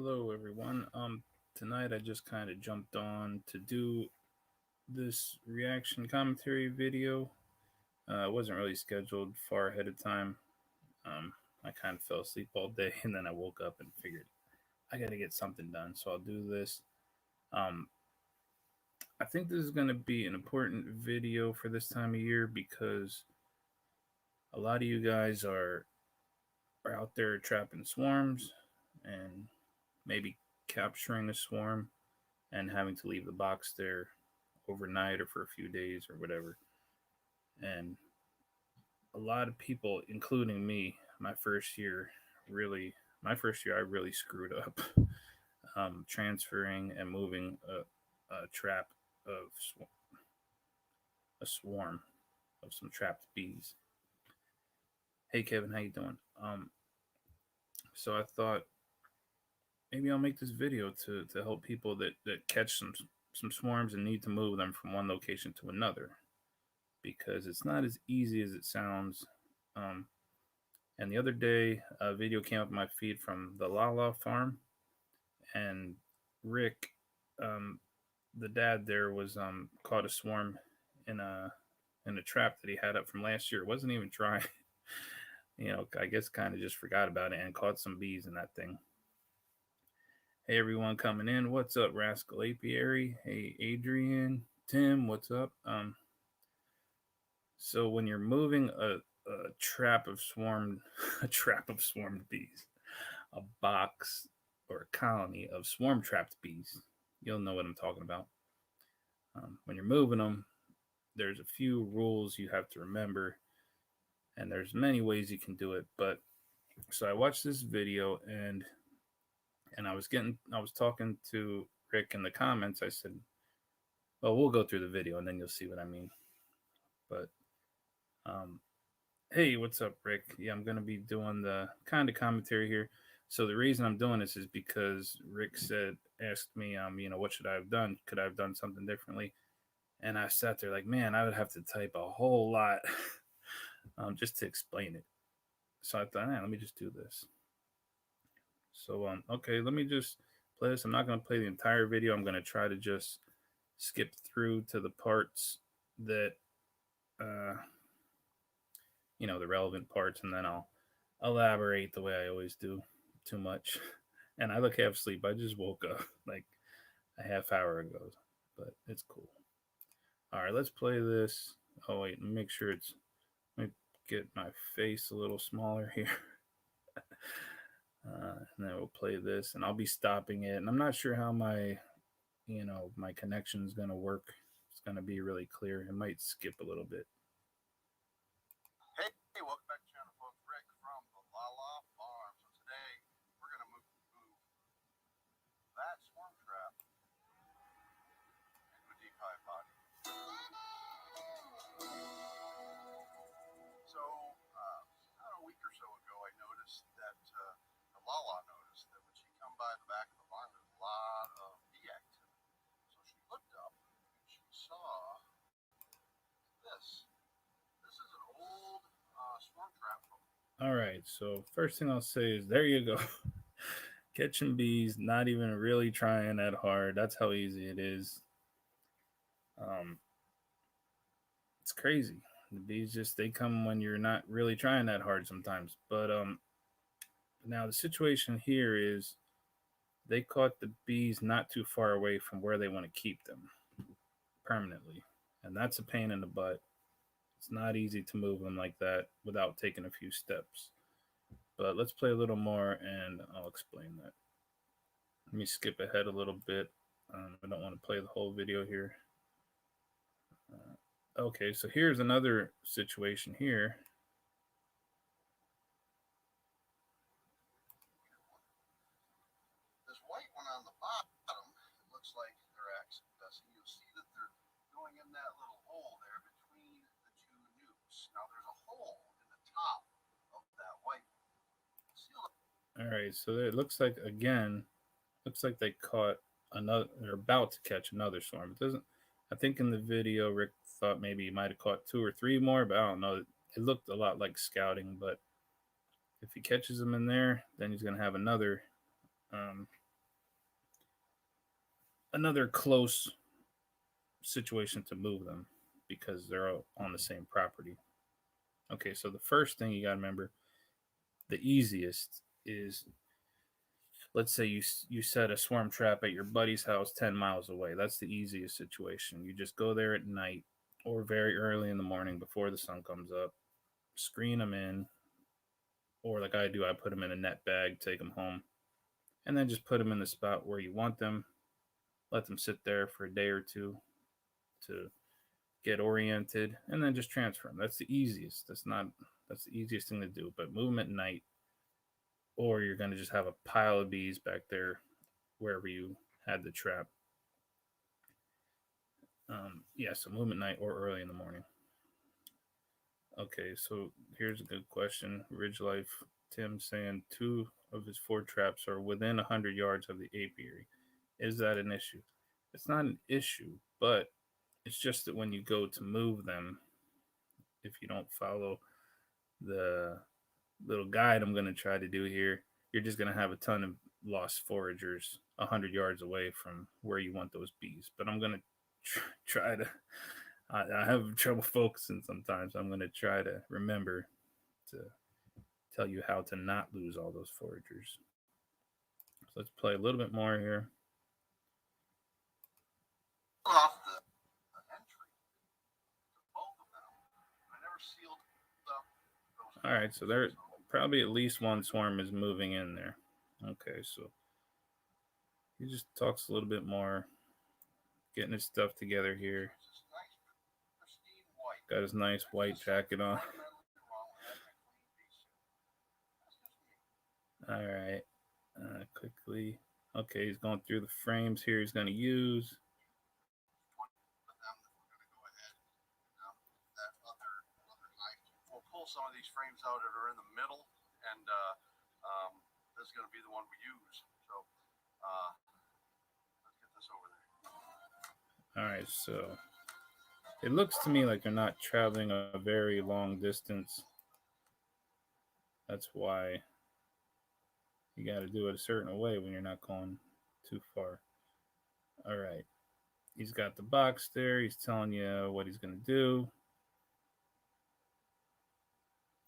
Hello, everyone. Tonight I just kind of jumped on to do this reaction commentary video. It wasn't really scheduled far ahead of time. I kind of fell asleep all day, and then I woke up and figured I got to get something done, so I'll do this. Um, I think this is going to be an important video for this time of year because a lot of you guys are out there trapping swarms and maybe capturing a swarm and having to leave the box there overnight or for a few days or whatever. And a lot of people, including me, my first year, really, I really screwed up transferring and moving a trap of a swarm of some trapped bees. Hey Kevin, how you doing? So I thought maybe I'll make this video to help people that catch some swarms and need to move them from one location to another because it's not as easy as it sounds. Um, and the other day, a video came up my feed from the LaLa Farm, and Rick, um, the dad there, was caught a swarm in a trap that he had up from last year. It wasn't even dry. I guess kind of just forgot about it and caught some bees in that thing. Hey everyone coming in, what's up, Rascal Apiary? Hey Adrian, Tim, what's up? So when you're moving a trap of swarmed a trap of swarmed bees, a box or a colony of swarm trapped bees, you'll know what I'm talking about. When you're moving them, there's a few rules you have to remember, and there's many ways you can do it. But so I watched this video and I was talking to Rick in the comments. I said, "Well, we'll go through the video and then you'll see what I mean." But um, hey, what's up, Rick? Yeah, I'm gonna be doing the kind of commentary here. So the reason I'm doing this is because Rick asked me, what should I have done? Could I have done something differently? And I sat there like, man, I would have to type a whole lot just to explain it. So I thought, let me just do this. So okay, let me just play this. I'm not gonna play the entire video. I'm gonna try to just skip through to the parts that uh, the relevant parts, and then I'll elaborate the way I always do. Too much, and I look half asleep. I just woke up like a half hour ago, but it's cool. All right, let's play this. Oh wait, make sure it's. Let me get my face a little smaller here, and then we'll play this, and I'll be stopping it. And I'm not sure how my connection is gonna work. It's gonna be really clear. It might skip a little bit. Hey, welcome back to the channel, folks. Rick from the LaLa Farm. So today we're going to move that swarm trap into a deep hive body. So about a week or so ago, I noticed that LaLa noticed that when she come by the back of the barn, there's a lot of bee activity. So she looked up and she saw this. This is an old swarm trap from. All right, so first thing I'll say is there you go. Catching bees, not even really trying that hard. That's how easy it is. Um, it's crazy. The bees they come when you're not really trying that hard sometimes. But now the situation here is they caught the bees not too far away from where they want to keep them permanently, and that's a pain in the butt. It's not easy to move them like that without taking a few steps. But let's play a little more and I'll explain that. Let me skip ahead a little bit. I don't want to play the whole video here. Okay, so here's another situation here. This white one on the bottom, it looks like they're accessing. You'll see that they're going in that little hole there between the two nukes. Now there's a hole in the top of that white one. All right, so it looks like they caught another. They're about to catch another swarm. It doesn't. I think in the video, Rick thought maybe he might have caught 2 or 3 more, but I don't know. It looked a lot like scouting, but if he catches them in there, then he's gonna have another another close situation to move them because they're all on the same property. Okay, so the first thing you got to remember, the easiest is, let's say you set a swarm trap at your buddy's house 10 miles away. That's the easiest situation. You just go there at night or very early in the morning before the sun comes up, screen them in, or like I do, I put them in a net bag, take them home, and then just put them in the spot where you want them. Let them sit there for a day or two to get oriented, and then just transfer them. That's the easiest. That's the easiest thing to do. But move them at night, or you're going to just have a pile of bees back there wherever you had the trap. Yeah, so move them at night or early in the morning. Okay, so here's a good question. Ridge Life Tim saying two of his four traps are within 100 yards of the apiary. Is that an issue? It's not an issue, but it's just that when you go to move them, if you don't follow the little guide I'm going to try to do here, you're just going to have a ton of lost foragers 100 yards away from where you want those bees. But I'm going to try to, I have trouble focusing sometimes. I'm going to try to remember to tell you how to not lose all those foragers. So let's play a little bit more here. Off the entry to both of them. I never sealed up those. All right, so there probably at least one swarm is moving in there. Okay, so he just talks a little bit more, getting his stuff together here. It's nice, pristine white. Got his nice white jacket on. All right, quickly. Okay, he's going through the frames here. He's going to use. We'll pull some of these frames out that are in the middle, and this is going to be the one we use. So let's get this over there. All right, so it looks to me like they're not traveling a very long distance. That's why you got to do it a certain way when you're not going too far. All right. He's got the box there. He's telling you what he's going to do.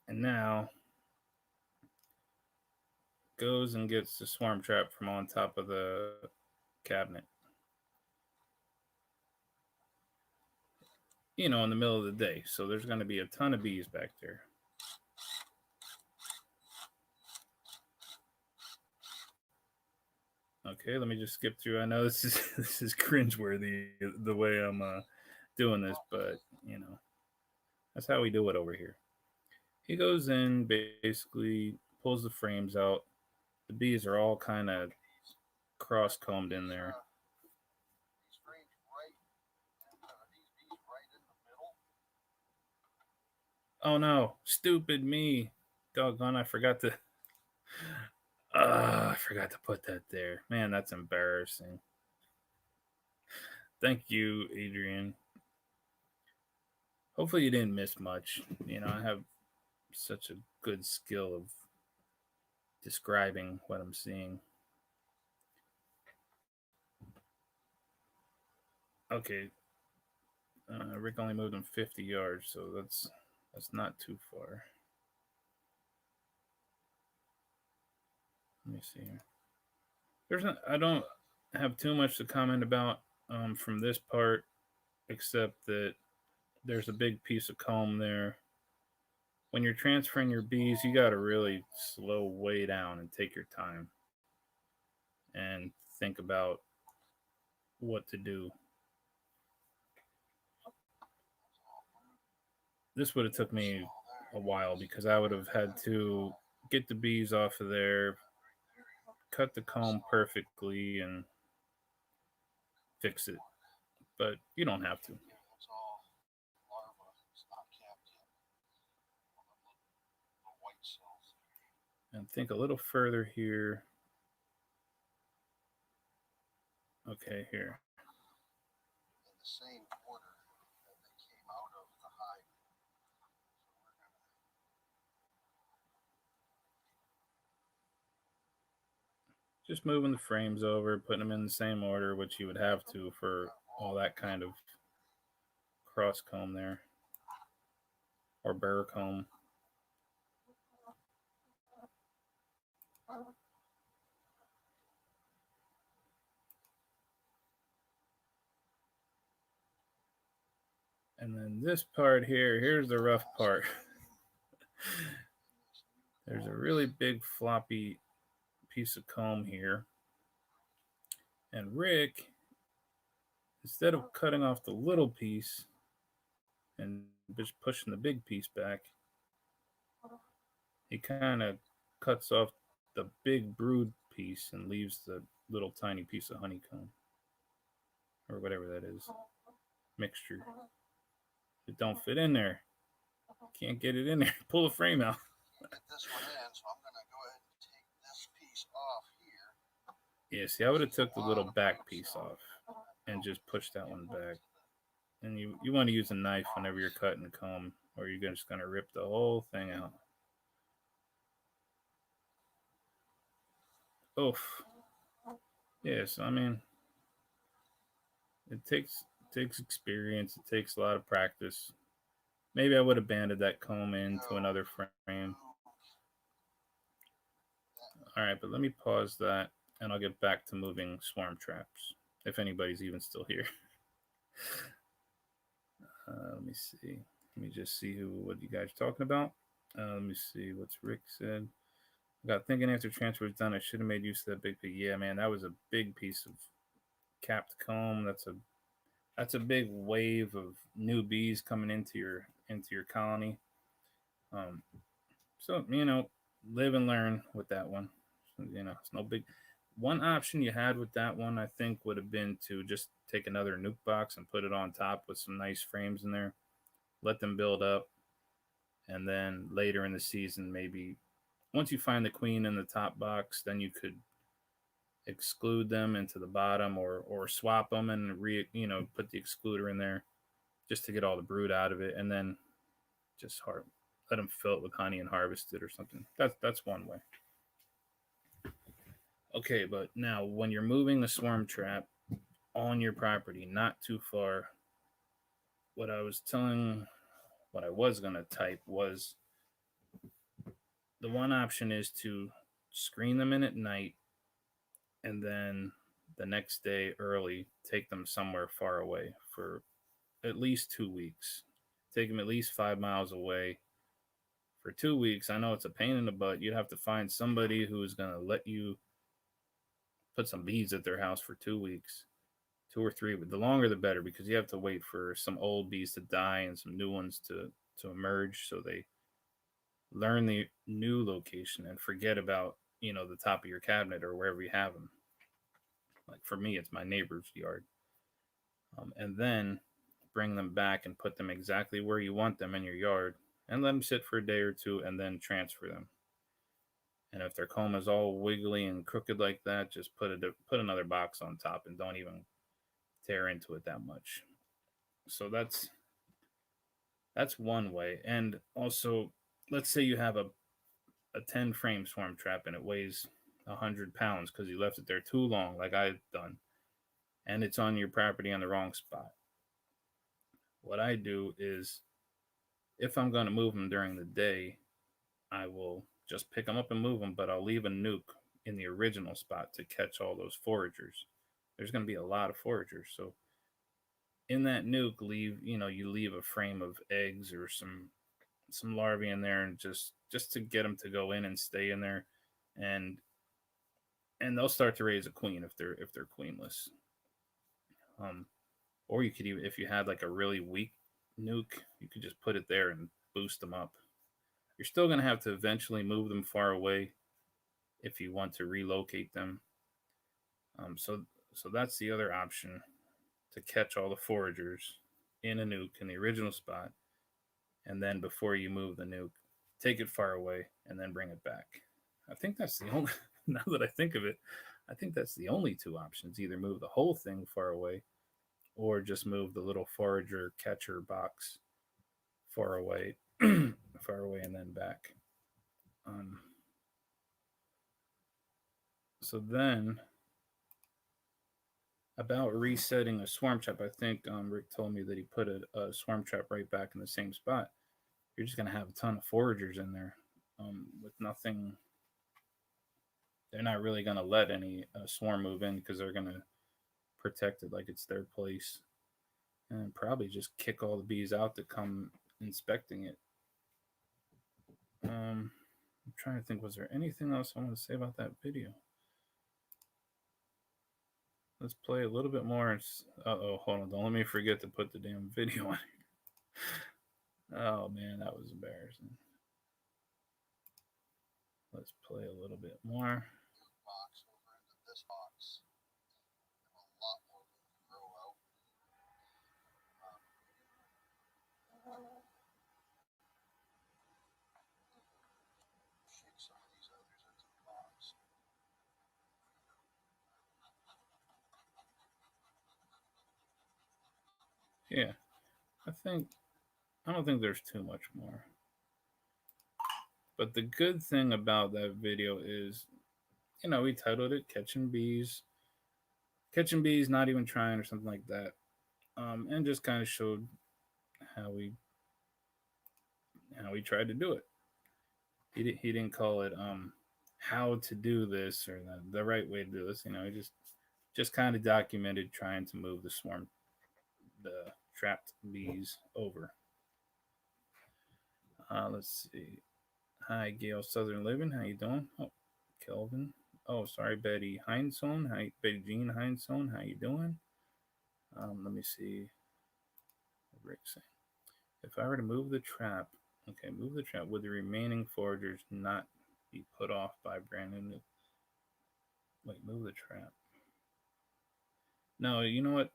And now goes and gets the swarm trap from on top of the cabinet. You know, in the middle of the day. So there's going to be a ton of bees back there. Okay, let me just skip through. I know this is cringeworthy the way I'm doing this, but you know, that's how we do it over here. He goes in, basically pulls the frames out. The bees are all kind of cross combed in there. These frames right, these bees right in the middle. Oh no, stupid me. Doggone, I forgot to. I forgot to put that there. Man, that's embarrassing. Thank you, Adrian. Hopefully, you didn't miss much. You know, I have such a good skill of describing what I'm seeing. Okay, Rick only moved him 50 yards, so that's not too far. Let me see here. I don't have too much to comment about from this part, except that there's a big piece of comb there. When you're transferring your bees, you got to really slow way down and take your time and think about what to do. This would have took me a while because I would have had to get the bees off of there, cut the comb perfectly, and fix it. But you don't have to. It's all larva. It's not capped yet. The white cells. And think a little further here. Okay, here. In the same order that they came out of the hive. So we're gonna just moving the frames over, putting them in the same order, which you would have to for all that kind of cross comb there or burr comb. And then this part here, here's the rough part. There's a really big floppy piece of comb here. And Rick, instead of cutting off the little piece and just pushing the big piece back, he kind of cuts off the big brood piece and leaves the little tiny piece of honeycomb or whatever that is mixture. It don't fit in there. Can't get it in there. Pull the frame out. Get this one in, so I'm gonna go ahead and take this piece off here. Yeah, see, I would have took the little back piece off and just pushed that one back. And you want to use a knife whenever you're cutting the comb, or you're just gonna rip the whole thing out. Oof. Yes, I mean, it takes experience. It takes a lot of practice. Maybe I would have banded that comb into another frame. All right, but let me pause that, and I'll get back to moving swarm traps if anybody's even still here. Let me see. Let me just see what you guys are talking about. Let me see what's Rick said. I got thinking after transfer was done, I should have made use of that big piece. Yeah, man, that was a big piece of capped comb. That's a big wave of new bees coming into your colony. Um, so live and learn with that one. It's no big. One option you had with that one, I think, would have been to just take another nuke box and put it on top with some nice frames in there, let them build up, and then later in the season, maybe once you find the queen in the top box, then you could exclude them into the bottom or swap them and put the excluder in there just to get all the brood out of it, and then just let them fill it with honey and harvest it or something. That's one way. Okay, but now when you're moving the swarm trap on your property, not too far, what I was going to type was the one option is to screen them in at night and then the next day early take them somewhere far away for at least 2 weeks. Take them at least 5 miles away for 2 weeks. I know it's a pain in the butt. You'd have to find somebody who's going to let you put some bees at their house for 2 weeks, 2 or 3. But the longer the better, because you have to wait for some old bees to die and some new ones to emerge, so they learn the new location and forget about the top of your cabinet or wherever you have them. Like for me, it's my neighbor's yard, and then bring them back and put them exactly where you want them in your yard, and let them sit for a day or two, and then transfer them. And if their comb is all wiggly and crooked like that, just put another box on top and don't even tear into it that much. So that's one way. And also, let's say you have a 10 frame swarm trap and it weighs 100 pounds because you left it there too long, like I've done, and it's on your property on the wrong spot. What I do is, if I'm going to move them during the day, I will just pick them up and move them, but I'll leave a nuke in the original spot to catch all those foragers. There's going to be a lot of foragers, so in that nuke, you leave a frame of eggs or some larvae in there, and just to get them to go in and stay in there, and they'll start to raise a queen if they're queenless. Um, or you could even, if you had like a really weak nuke, you could just put it there and boost them up. You're still going to have to eventually move them far away if you want to relocate them. So that's the other option, to catch all the foragers in a nuke in the original spot, and then before you move the nuke, take it far away and then bring it back. I think that's the only. Now that I think of it, I think that's the only two options: either move the whole thing far away, or just move the little forager catcher box far away, far away, and then back. So then about resetting a swarm trap, I think Rick told me that he put a swarm trap right back in the same spot. You're just gonna have a ton of foragers in there with nothing. They're not really gonna let any swarm move in because they're gonna protect it like it's their place, and probably just kick all the bees out that come inspecting it. I'm trying to think, was there anything else I want to say about that video? Let's play a little bit more. Oh, hold on. Don't let me forget to put the damn video on here. Oh, man, that was embarrassing. Let's play a little bit more. Box over into this box. Have a lot more room to grow out. Shake some of these others into the box. Yeah, I don't think there's too much more. But the good thing about that video is, we titled it Catching Bees, Not Even Trying, or something like that. And just kind of showed how we tried to do it. He didn't call it how to do this or the right way to do this. He just kind of documented trying to move the trapped bees over. Let's see. Hi, Gail Southern Living. How you doing? Oh, Kelvin. Oh, sorry, Betty Heinsohn. Hi, Betty Jean Heinsohn. How you doing? Let me see. Rick saying, if I were to move the trap, okay, move the trap. Would the remaining foragers not be put off by brand new? Wait, move the trap. No, you know what?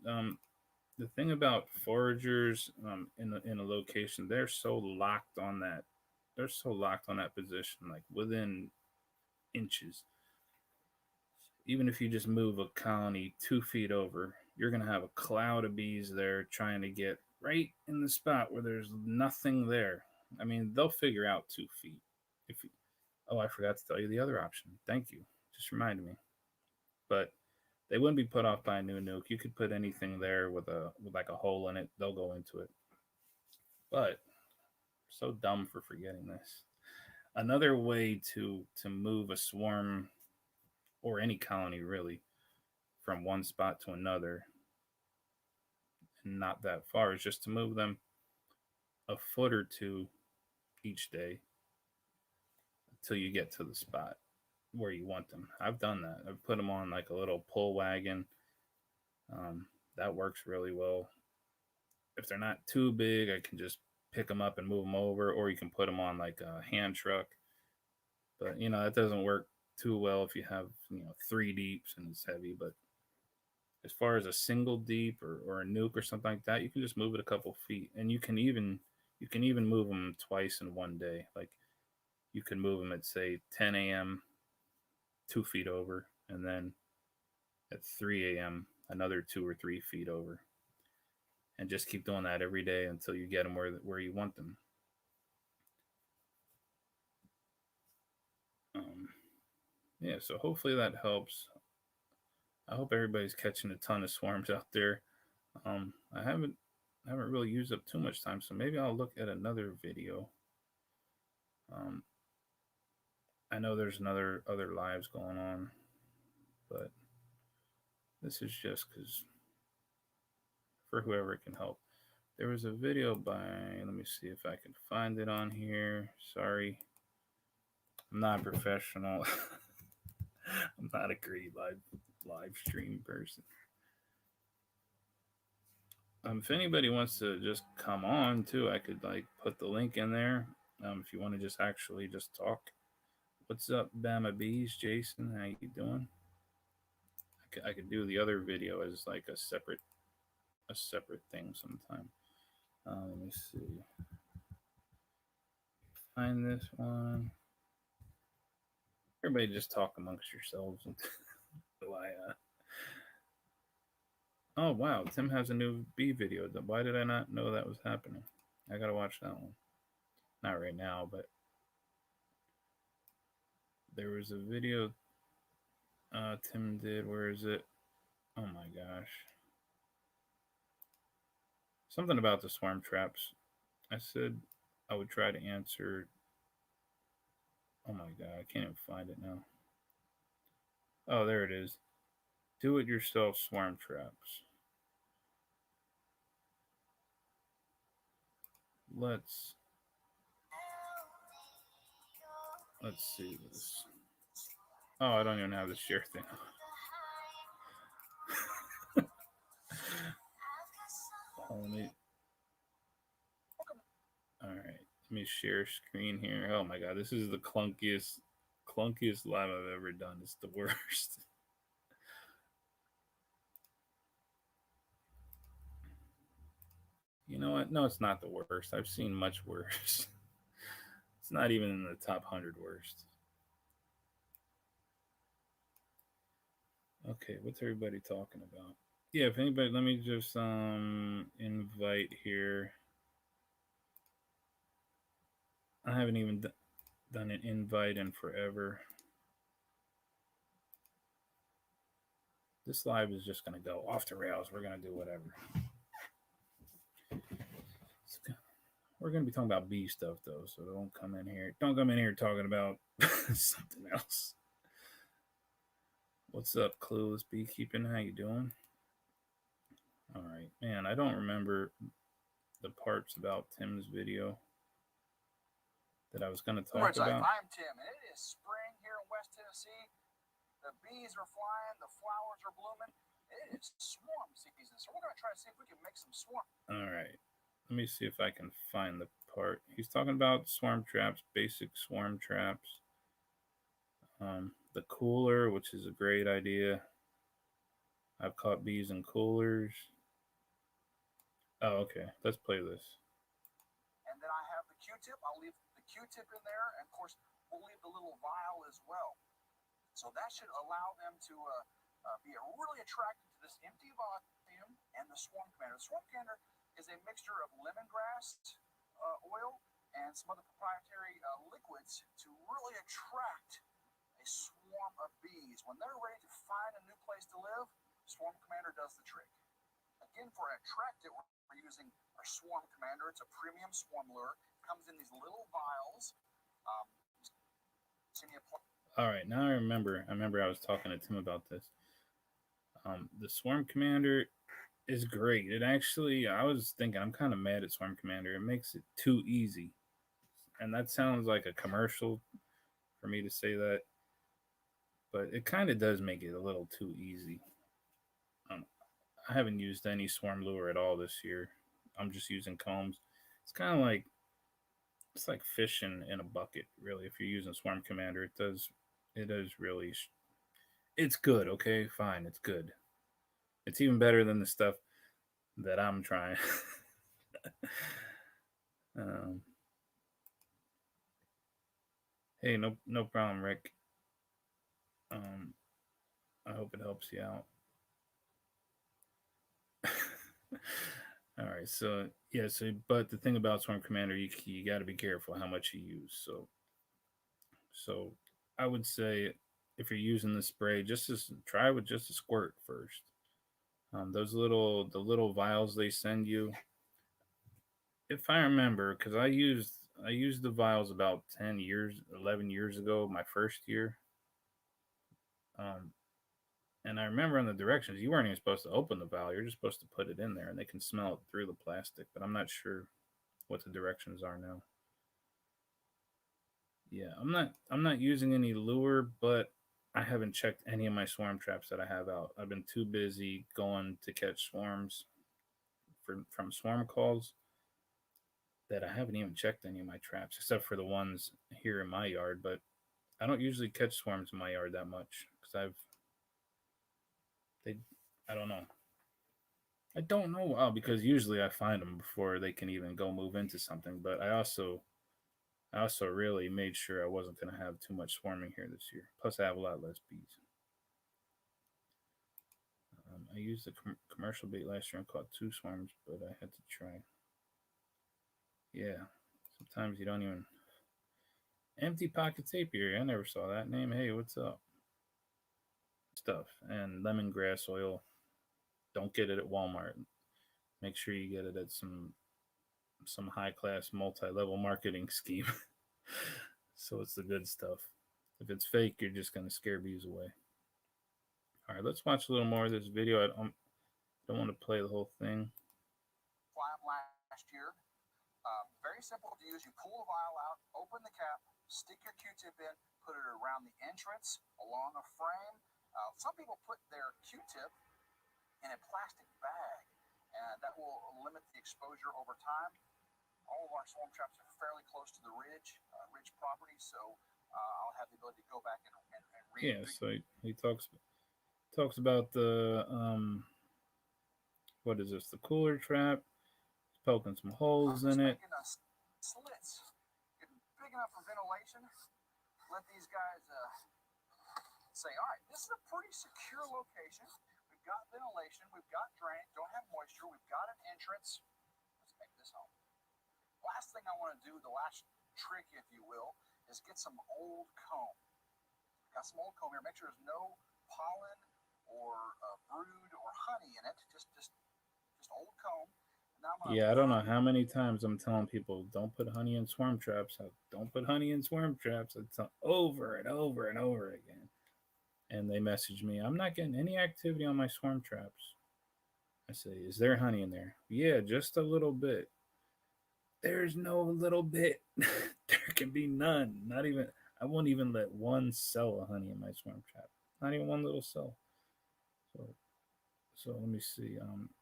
The thing about foragers in a location, they're so locked on that. They're so locked on that position, like within inches. Even if you just move a colony 2 feet over, you're gonna have a cloud of bees there trying to get right in the spot where there's nothing there. I mean, they'll figure out 2 feet. If you, oh, I forgot to tell you the other option. Thank you, just reminded me. But they wouldn't be put off by a new nuke. You could put anything there with like a hole in it. They'll go into it. But so dumb for forgetting this. Another way to move a swarm or any colony really from one spot to another and not that far is just to move them a foot or two each day until you get to the spot where you want them. I've done that. I've put them on like a little pull wagon. That works really well. If they're not too big, I can just pick them up and move them over, or you can put them on like a hand truck. But that doesn't work too well if you have 3 deeps and it's heavy. But as far as a single deep or a nuke or something like that, you can just move it a couple feet, and you can even move them twice in one day. Like you can move them at say 10 a.m. 2 feet over, and then at 3 a.m. another 2 or 3 feet over, and just keep doing that every day until you get them where you want them. Yeah, so hopefully that helps. I hope everybody's catching a ton of swarms out there. I haven't really used up too much time, so maybe I'll look at another video. Um, I know there's other lives going on, but this is just because for whoever it can help. There was a video by, let me see if I can find it on here. Sorry, I'm not a professional. I'm not a great live stream person. If anybody wants to just come on too, I could like put the link in there. If you want to just actually just talk. What's up, Bama Bees? Jason, how you doing? I could do the other video as like a separate thing sometime. Let me see. Find this one. Everybody just talk amongst yourselves. So oh wow, Tim has a new bee video. Why did I not know that was happening? I gotta watch that one. Not right now, but there was a video Tim did. Where is it? Oh my gosh. Something about the swarm traps. I said I would try to answer. Oh my god, I can't even find it now. Oh, there it is. Do it yourself swarm traps. Let's let's see this. Oh, I don't even have the share thing. Oh, let me. All right, let me share screen here. Oh my god, this is the clunkiest live I've ever done. It's the worst. You know what? No, it's not the worst. I've seen much worse. It's not even in the top 100 worst. Okay, what's everybody talking about? Yeah, if anybody, let me just invite here. I haven't even done an invite in forever. This live is just gonna go off the rails. We're gonna do whatever. We're gonna be talking about bee stuff though, so don't come in here. Don't come in here talking about something else. What's up, Clueless Beekeeping? How you doing? All right, man. I don't remember the parts about Tim's video that I was gonna talk about. I'm Tim, and it is spring here in West Tennessee. The bees are flying, the flowers are blooming. It is swarm season, so we're going to try to see if we can make some swarm. All right. Let me see if I can find the part. He's talking about swarm traps, basic swarm traps. The cooler, which is a great idea. I've caught bees in coolers. Oh, okay. Let's play this. And then I have the Q-tip. I'll leave the Q-tip in there. And of course, we'll leave the little vial as well. So that should allow them to be really attracted to this empty volume and the Swarm Commander. The Swarm Commander is a mixture of lemongrass oil and some other proprietary liquids to really attract a swarm of bees. When they're ready to find a new place to live, Swarm Commander does the trick. Again, for attract it, we're using our Swarm Commander. It's a premium swarm lure. It comes in these little vials. All right, now I remember. I was talking to Tim about this. The Swarm Commander is great. It actually, I was thinking, I'm kind of mad at Swarm Commander. It makes it too easy, and that sounds like a commercial for me to say that, but it kind of does make it a little too easy. Um, I haven't used any swarm lure at all this year. I'm just using combs. It's kind of like it's like fishing in a bucket, really. If you're using Swarm Commander, it does really. It's good. Okay, fine, it's good. It's even better than the stuff that I'm trying. um, hey, no problem, Rick. Um, I hope it helps you out. All right, so yeah, but the thing about Swarm Commander, you got to be careful how much you use. So I would say if you're using the spray, try with just a squirt first. The little vials they send you. If I remember, because I used the vials about 10 years, 11 years ago, my first year. Um, and I remember in the directions you weren't even supposed to open the vial; you're just supposed to put it in there, and they can smell it through the plastic. But I'm not sure what the directions are now. Yeah, I'm not using any lure, but I haven't checked any of my swarm traps that I have out. I've been too busy going to catch swarms from swarm calls that I haven't even checked any of my traps, except for the ones here in my yard. But I don't usually catch swarms in my yard that much because they I don't know. I don't know because usually I find them before they can even go move into something. But I also really made sure I wasn't going to have too much swarming here this year. Plus, I have a lot less bees. I used the commercial bait last year and caught 2 swarms, but I had to try. Yeah, sometimes you don't even. Empty pocket tape here. I never saw that name. Hey, what's up? stuff. And lemongrass oil, don't get it at Walmart. Make sure you get it at some high class multi level marketing scheme. So it's the good stuff. If it's fake, you're just gonna scare bees away. All right, let's watch a little more of this video. I don't want to play the whole thing. Slime last year. Very simple to use. You pull the vial out, open the cap, stick your Q-tip in, put it around the entrance, along a frame. Some people put their Q-tip in a plastic bag, and that will limit the exposure over time. All of our swarm traps are fairly close to the ridge property, so I'll have the ability to go back and read. Yeah, so he talks about the what is this? The cooler trap. He's poking some holes in it. Making slits, getting big enough for ventilation. Let these guys say, all right, this is a pretty secure location. We've got ventilation, we've got drain, don't have moisture, we've got an entrance. Let's make this home. Last thing I want to do, the last trick, if you will, is get some old comb. Got some old comb here. Make sure there's no pollen or brood or honey in it. Just old comb. Yeah, I don't know how many times I'm telling people don't put honey in swarm traps. Don't put honey in swarm traps. It's over and over and over again. And they message me, I'm not getting any activity on my swarm traps. I say, is there honey in there? Yeah, just a little bit. There's no little bit. There can be none. Not even, I won't even let one cell of honey in my swarm trap. Not even one little cell. So let me see.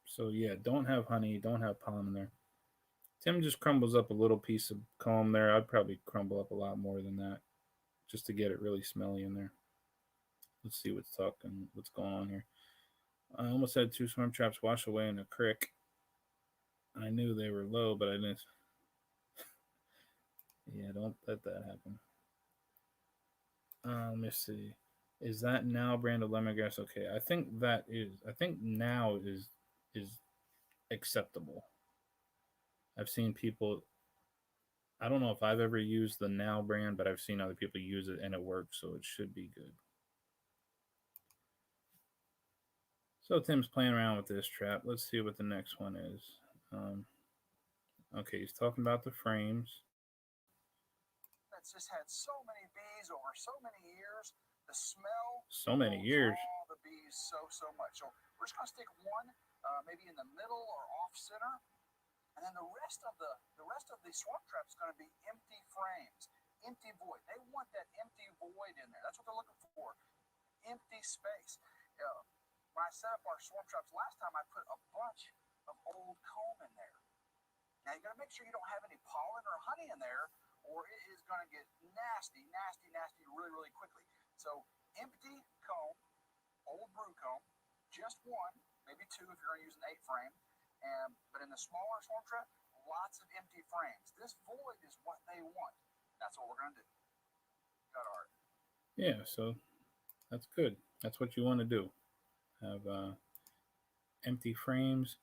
So yeah, don't have honey, don't have pollen in there. Tim just crumbles up a little piece of comb there. I'd probably crumble up a lot more than that, just to get it really smelly in there. Let's see what's going on here. I almost had two swarm traps wash away in a creek. I knew they were low, but I didn't. Yeah, don't let that happen. Let me see. Is that now brand of lemongrass? Okay, I think that is. I think now is acceptable. I've seen people. I don't know if I've ever used the now brand, but I've seen other people use it and it works, so it should be good. So Tim's playing around with this trap. Let's see what the next one is. Okay, he's talking about the frames. That's just had so many bees over so many years. The smell. So many years. All the bees so much. So we're just gonna stick one, maybe in the middle or off center, and then the rest of the swarm trap is gonna be empty frames, empty void. They want that empty void in there. That's what they're looking for. Empty space. When I set up our swarm traps last time, I put a bunch of old comb in there. Now you gotta make sure you don't have any pollen or honey in there, or it is gonna get nasty really quickly. So empty comb, old brew comb, just one, maybe two if you're gonna use an 8 frame. But in the smaller swarm trap, lots of empty frames. This void is what they want. That's what we're gonna do. Got art. Yeah, so that's good. That's what you want to do. Have empty frames.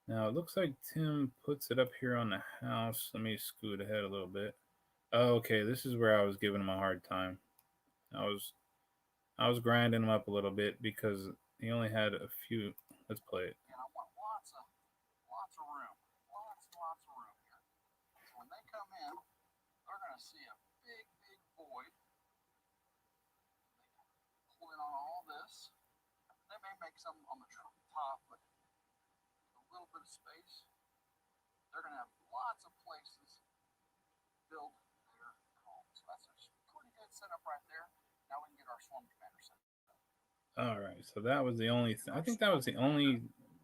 Now it looks like Tim puts it up here on the house. Let me scoot ahead a little bit. Oh, okay, this is where I was giving him a hard time. I was grinding him up a little bit because he only had a few. Let's play it. And I want lots of room. Lots of room here. So when they come in, they're gonna see a big void. They pull in on all this. They may make some on the top, but a little bit of space. They're gonna have lots of places to build their home. So that's a pretty good setup right there. Now we can get our swarm commander set up. All right, so that was the only thing. I think that was the only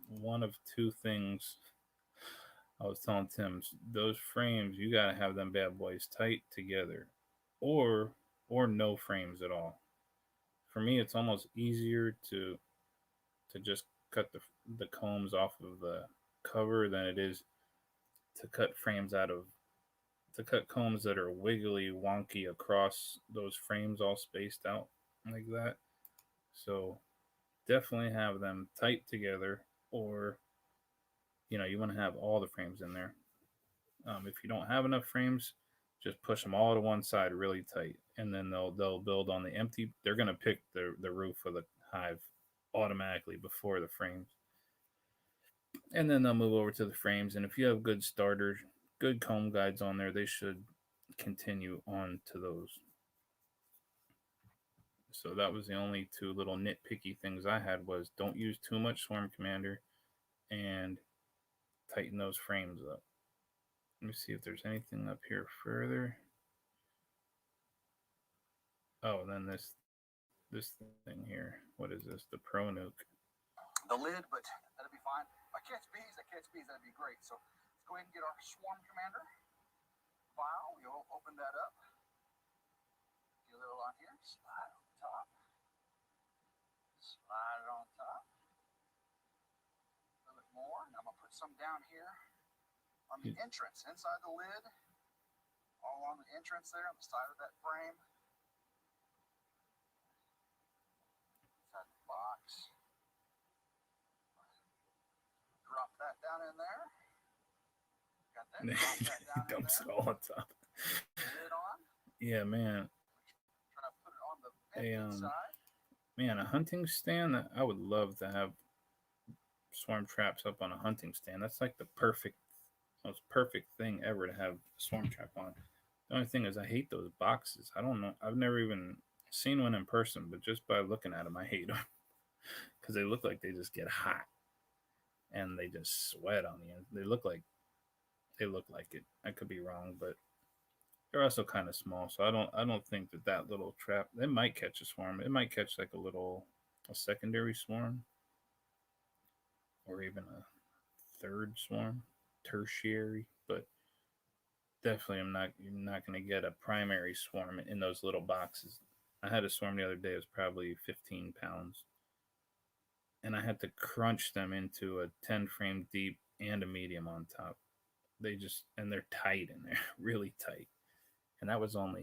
one of two things I was telling Tim. Those frames, you gotta have them bad boys tight together, or no frames at all. For me, it's almost easier to just cut the combs off of the cover than it is to cut combs that are wiggly wonky across those frames all spaced out like that. So definitely have them tight together, or you want to have all the frames in there. If you don't have enough frames, Just push them all to one side really tight, and then they'll build on the empty. They're gonna pick the roof of the hive automatically before the frames, and then they'll move over to the frames. And if you have good starters, good comb guides on there, they should continue on to those. So that was the only two little nitpicky things I had was don't use too much Swarm Commander and tighten those frames up. Let me see if there's anything up here further. Oh, and then this thing here. What is this? The Pro Nuke. The lid, but that'd be fine. I catch bees, that'd be great. So let's go ahead and get our Swarm Commander file. You'll open that up. Get a little on here, slide on top. Slide it on top. A little bit more. And I'm gonna put some down here on the entrance, inside the lid, all along the entrance there, on the side of that frame. Inside the box. Drop that down in there. Got that. Drop that down in Dumps there. it all on top. Lid on. Yeah, man. Try to put it on the empty side. Man, a hunting stand. I would love to have swarm traps up on a hunting stand. That's like the most perfect thing ever to have a swarm trap on. The only thing is, I hate those boxes. I don't know. I've never even seen one in person, but just by looking at them, I hate them because they look like they just get hot and they just sweat on the end. They look like it. I could be wrong, but they're also kind of small, so I don't think that little trap. It might catch a swarm. It might catch like a secondary swarm, or even a third swarm, tertiary. But definitely, you're not going to get a primary swarm in those little boxes. I had a swarm the other day. It was probably 15 pounds, and I had to crunch them into a 10 frame deep and a medium on top. They're tight in there, really tight. And that was a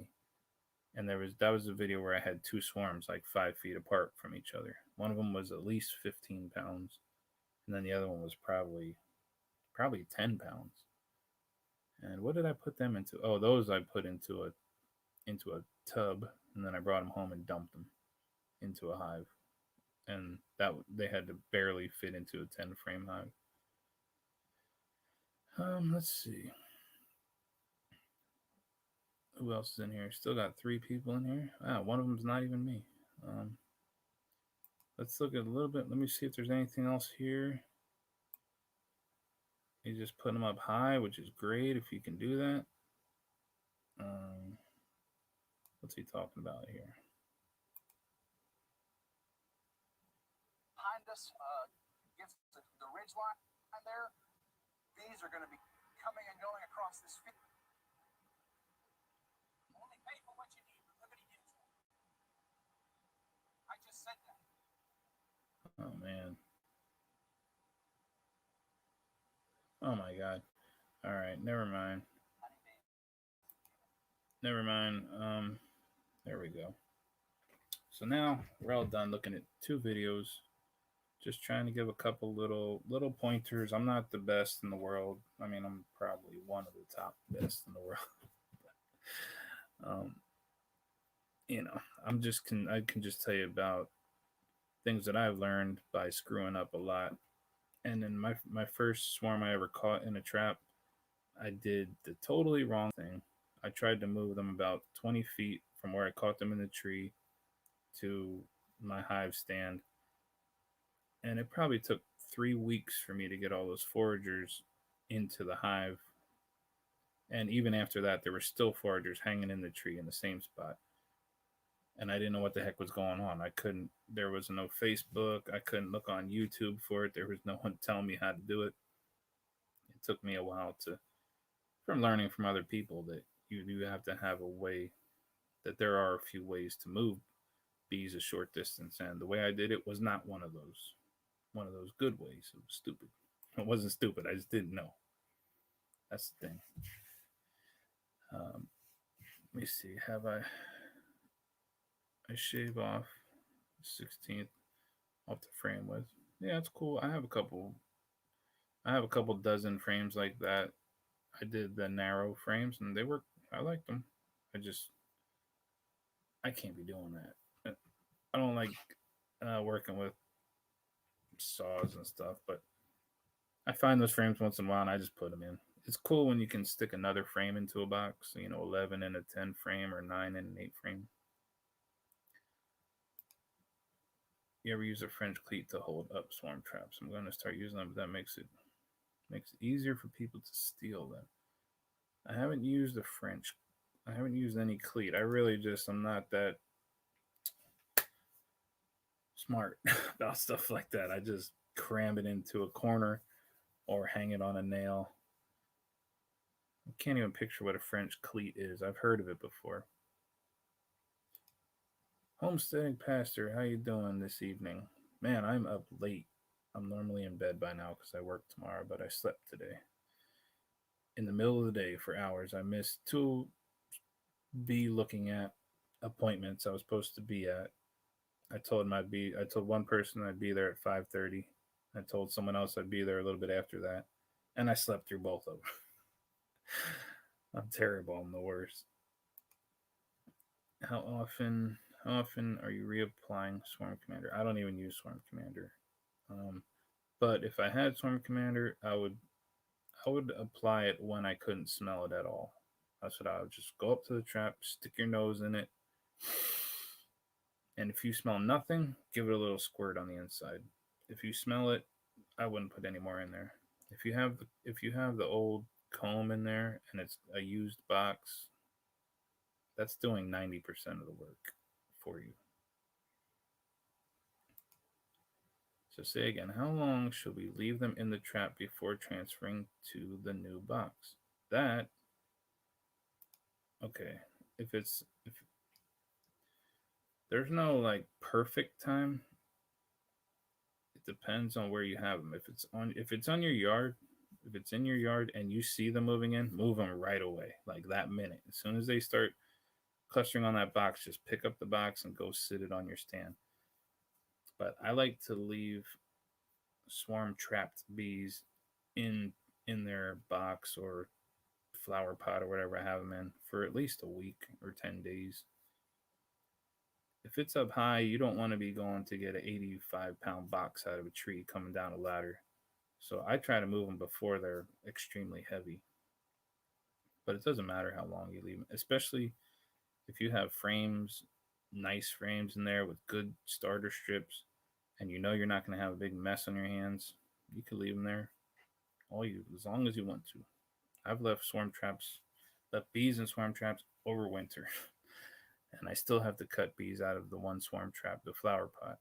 video where I had two swarms like 5 feet apart from each other. One of them was at least 15 pounds, and then the other one was probably 10 pounds. And what did I put them into? Oh, those I put into a tub, and then I brought them home and dumped them into a hive, and that they had to barely fit into a 10 frame hive. Let's see. Who else is in here? Still got 3 people in here. One of them's not even me. Let's look at a little bit. Let me see if there's anything else here. You just put them up high, which is great if you can do that. What's he talking about here? Behind us, against the ridge line there, bees are going to be coming and going across this field. Only pay for what you need, but look at it. I just said that. Oh man. Oh my god. All right, never mind. Never mind. There we go. So now we're all done looking at 2 videos. Just trying to give a couple little pointers. I'm not the best in the world. I mean, I'm probably one of the top best in the world. um, I can just tell you about things that I've learned by screwing up a lot. And then my first swarm I ever caught in a trap, I did the totally wrong thing. I tried to move them about 20 feet from where I caught them in the tree to my hive stand. And it probably took 3 weeks for me to get all those foragers into the hive. And even after that, there were still foragers hanging in the tree in the same spot. And I didn't know what the heck was going on. There was no Facebook. I couldn't look on YouTube for it. There was no one telling me how to do it. It took me a while from learning from other people that you do have to have a way, that there are a few ways to move bees a short distance. And the way I did it was not one of those good ways. It was stupid. It wasn't stupid. I just didn't know. That's the thing. Let me see. I shave off 16th off the frame width. Yeah, it's cool. I have a couple dozen frames like that. I did the narrow frames and they work I like them. I just I can't be doing that. I don't like working with saws and stuff, but I find those frames once in a while and I just put them in. It's cool when you can stick another frame into a box, 11 in a 10 frame or 9 in an 8 frame. You ever use a French cleat to hold up swarm traps? I'm going to start using them, but that makes it easier for people to steal them. I haven't used a French. I haven't used any cleat. I'm not that smart about stuff like that. I just cram it into a corner or hang it on a nail. I can't even picture what a French cleat is. I've heard of it before. Homesteading Pastor, how you doing this evening? Man, I'm up late. I'm normally in bed by now because I work tomorrow, but I slept today. In the middle of the day for hours. I missed two be looking at appointments I was supposed to be at. I told one person I'd be there at 5:30. I told someone else I'd be there a little bit after that. And I slept through both of them. I'm terrible. I'm the worst. How often are you reapplying Swarm Commander? I don't even use Swarm Commander. Um, but if I had Swarm Commander, I would apply it when I couldn't smell it at all. That's what I would just go up to the trap, stick your nose in it, and if you smell nothing, give it a little squirt on the inside. If you smell it, I wouldn't put any more in there. If you have the old comb in there and it's a used box, that's doing 90% of the work for you. So say again, how long should we leave them in the trap before transferring to the new box? That okay. If there's no like perfect time, it depends on where you have them. If it's on your yard, if it's in your yard and you see them moving in, move them right away, like that minute. As soon as they start clustering on that box, just pick up the box and go sit it on your stand. But I like to leave swarm trapped bees in in their box or flower pot or whatever I have them in for at least a week or 10 days. If it's up high, you don't want to be going to get an 85-pound box out of a tree coming down a ladder. So I try to move them before they're extremely heavy. But it doesn't matter how long you leave them, especially if you have frames, nice frames in there with good starter strips, and you know you're not going to have a big mess on your hands. You can leave them there as long as you want to. I've left bees in swarm traps over winter, and I still have to cut bees out of the one swarm trap, the flower pot.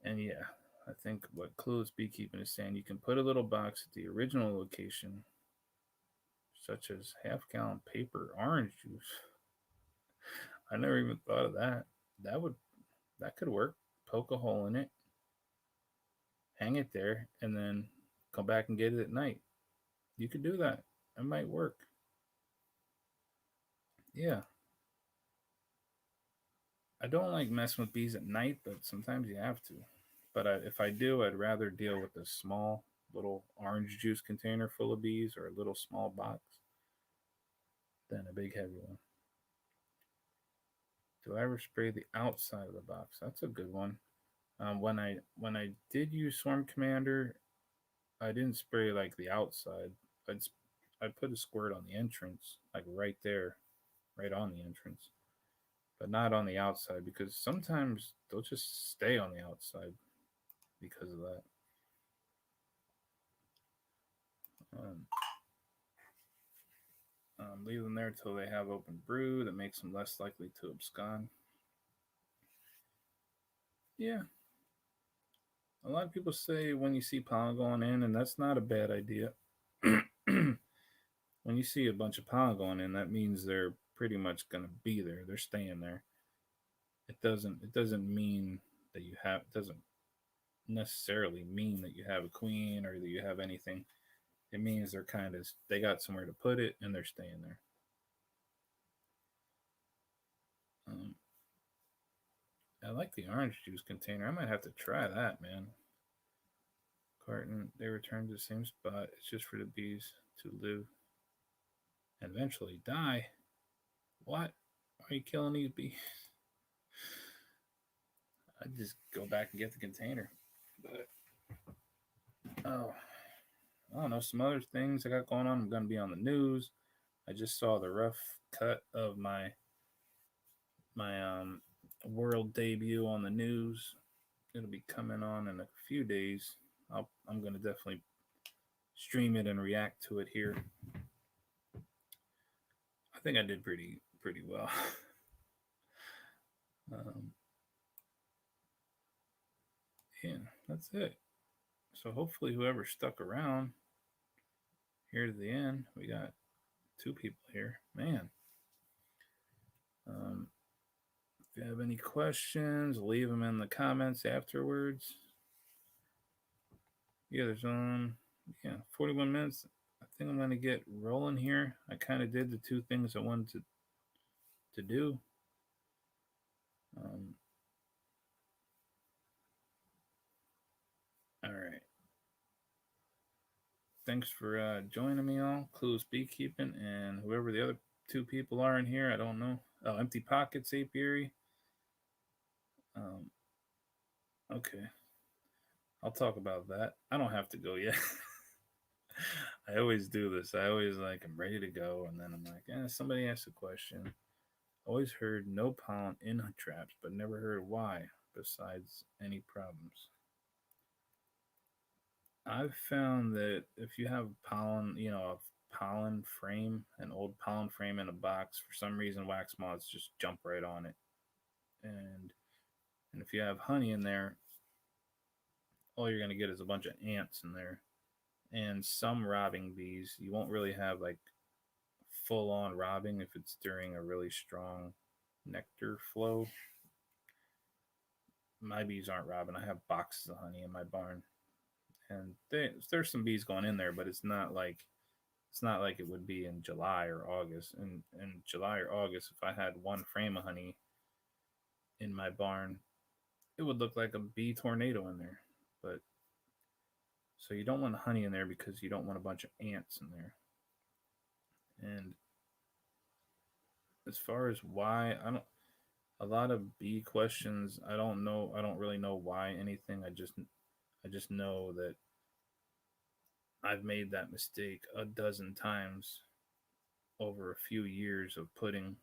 And yeah, I think what Clueless Beekeeping is saying, you can put a little box at the original location, such as half-gallon paper orange juice. I never even thought of that. That would that could work. Poke a hole in it, hang it there, and then come back and get it at night. You could do that. It might work. Yeah. I don't like messing with bees at night, but sometimes you have to. But if I do, I'd rather deal with a small little orange juice container full of bees or a little small box than a big heavy one. Do I ever spray the outside of the box? That's a good one. When I did use Swarm Commander, I didn't spray like the outside. I'd I put a squirt on the entrance, like right there, right on the entrance, but not on the outside because sometimes they'll just stay on the outside because of that. Um, leave them there till they have open brood. That makes them less likely to abscond. Yeah, a lot of people say when you see pollen going in, and that's not a bad idea. When you see a bunch of pollen going in, that means they're pretty much going to be there. They're staying there. It doesn't mean that you have it doesn't necessarily mean that you have a queen or that you have anything. It means they got somewhere to put it and they're staying there. Um, I like the orange juice container. I might have to try that, man. Carton, they return to the same spot. It's just for the bees to live. and eventually die. What? Why are you killing these bees? I'd just go back and get the container. But oh, I don't know, some other things I got going on. I'm gonna be on the news. I just saw the rough cut of my world debut on the news. It'll be coming on in a few days. I'm gonna definitely stream it and react to it here. I think I did pretty well. um, yeah, that's it. So hopefully whoever stuck around here to the end, we got two people here. Man, if you have any questions, leave them in the comments afterwards. Yeah, there's 41 minutes. I think I'm gonna get rolling here. I kind of did the two things I wanted to do. Um, all right. Thanks for joining me all. Clueless Beekeeping and whoever the other two people are in here. I don't know. Oh, Empty Pockets Apiary. Um, okay. I'll talk about that. I don't have to go yet. I always do this. I always like I'm ready to go, and then I'm like, somebody asked a question. Always heard no pollen in traps, but never heard why. Besides any problems, I've found that if you have pollen, a pollen frame, an old pollen frame in a box, for some reason wax moths just jump right on it, and and if you have honey in there, all you're gonna get is a bunch of ants in there, and some robbing bees. You won't really have like full on robbing if it's during a really strong nectar flow. My bees aren't robbing. I have boxes of honey in my barn, and there's some bees going in there, but it's not like it would be in July or August. And in July or August, if I had one frame of honey in my barn, it would look like a bee tornado in there. But so you don't want honey in there because you don't want a bunch of ants in there. And as far as why, I don't. A lot of bee questions, I don't know. I don't really know why anything. I just know that I've made that mistake a dozen times over a few years of putting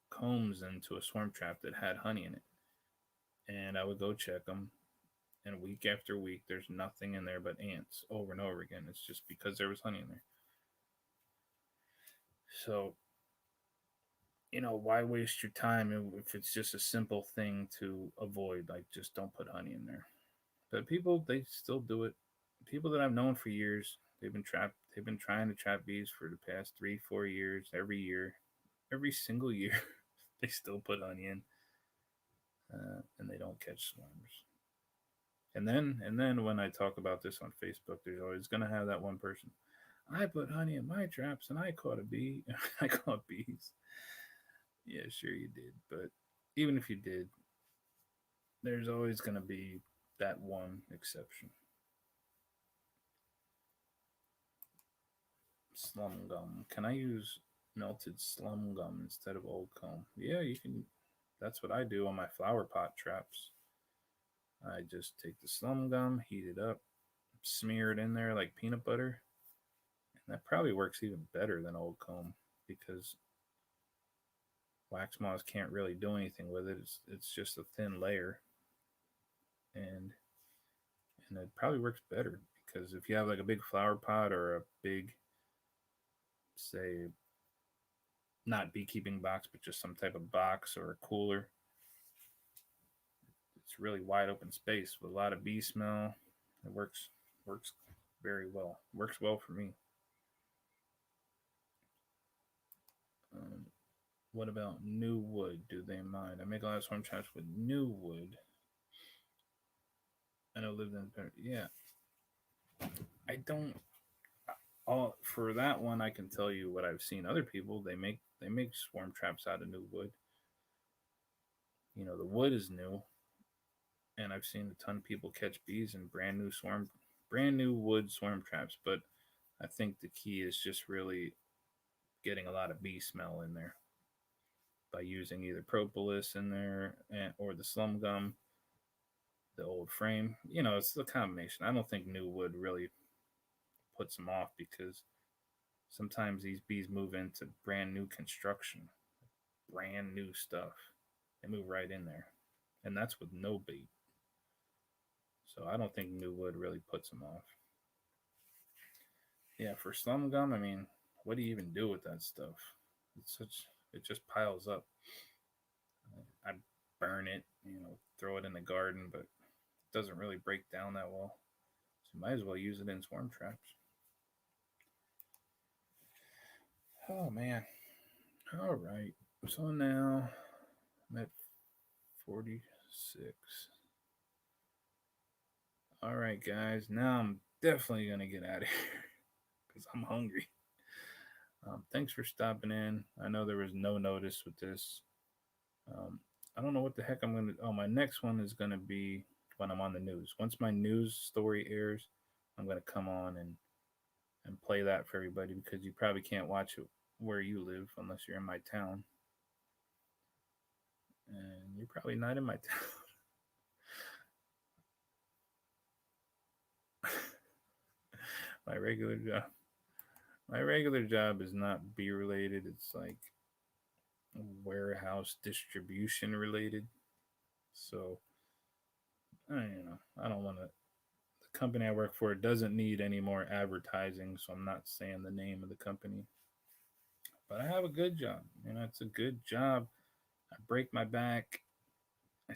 combs into a swarm trap that had honey in it. And I would go check them, and week after week, there's nothing in there but ants over and over again. It's just because there was honey in there. So, why waste your time if it's just a simple thing to avoid? Like, just don't put honey in there. But people, they still do it. People that I've known for years, they've been trying to trap bees for the past 3, 4 years. Every year, every single year, they still put honey in, and they don't catch swarms. And then when I talk about this on Facebook, there's always gonna have that one person. I put honey in my traps and I caught a bee. I caught bees. Yeah, sure you did. But even if you did, there's always gonna be that one exception. Slum gum. Can I use melted slum gum instead of old comb? Yeah, you can. That's what I do on my flower pot traps. I just take the slum gum, heat it up, smear it in there like peanut butter, and that probably works even better than old comb because wax moths can't really do anything with it. It's just a thin layer, and and it probably works better because if you have like a big flower pot or a big, say, not beekeeping box, but just some type of box or a cooler, it's really wide open space with a lot of bee smell. It works very well. Works well for me. Um, what about new wood? Do they mind? I make a lot of swarm traps with new wood. I know lived in yeah. I don't. All for that one, I can tell you what I've seen other people. They make swarm traps out of new wood. The wood is new, and I've seen a ton of people catch bees in brand new wood swarm traps. But I think the key is just really getting a lot of bee smell in there by using either propolis in there or the slum gum, the old frame. It's the combination. I don't think new wood really puts them off because sometimes these bees move into brand new construction, brand new stuff. They move right in there, and that's with no bait. So I don't think new wood really puts them off. Yeah, for slum gum, I mean, what do you even do with that stuff? It just piles up. I burn it, throw it in the garden, but it doesn't really break down that well. So you might as well use it in swarm traps. Oh man. All right. So now I'm at 46. All right, guys. Now I'm definitely gonna get out of here because I'm hungry. Thanks for stopping in. I know there was no notice with this. Um, I don't know what the heck I'm gonna. Oh, my next one is gonna be when I'm on the news. Once my news story airs, I'm gonna come on and play that for everybody because you probably can't watch it where you live unless you're in my town, and you're probably not in my town. my regular job. My regular job is not bee related. It's like warehouse distribution related. So I don't want to. The company I work for doesn't need any more advertising, so I'm not saying the name of the company. But I have a good job. It's a good job. I break my back. I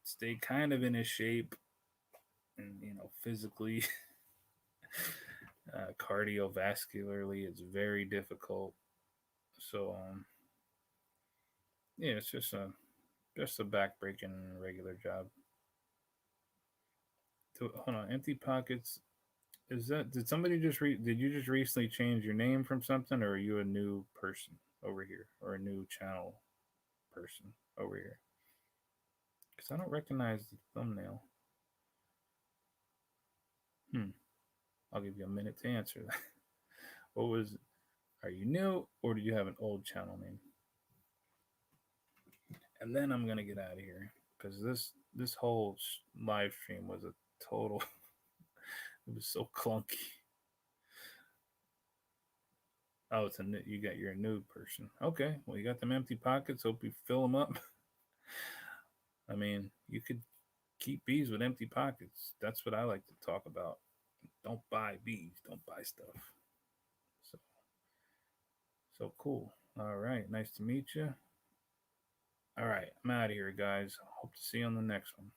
stay kind of in a shape, and physically, cardiovascularly, it's very difficult. So yeah, it's just a back breaking regular job. Hold on, empty pockets. Is that did somebody did you just recently change your name from something, or are you a new person over here, or a new channel person over here? Because I don't recognize the thumbnail. Hmm. I'll give you a minute to answer that. What was? Are you new, or do you have an old channel name? And then I'm gonna get out of here because this whole live stream was a total. It was so clunky. Oh, you got you're a new person. Okay, well you got them empty pockets. Hope you fill them up. I mean, you could keep bees with empty pockets. That's what I like to talk about. Don't buy bees. Don't buy stuff. So so cool. All right, nice to meet you. All right, I'm out of here, guys. Hope to see you on the next one.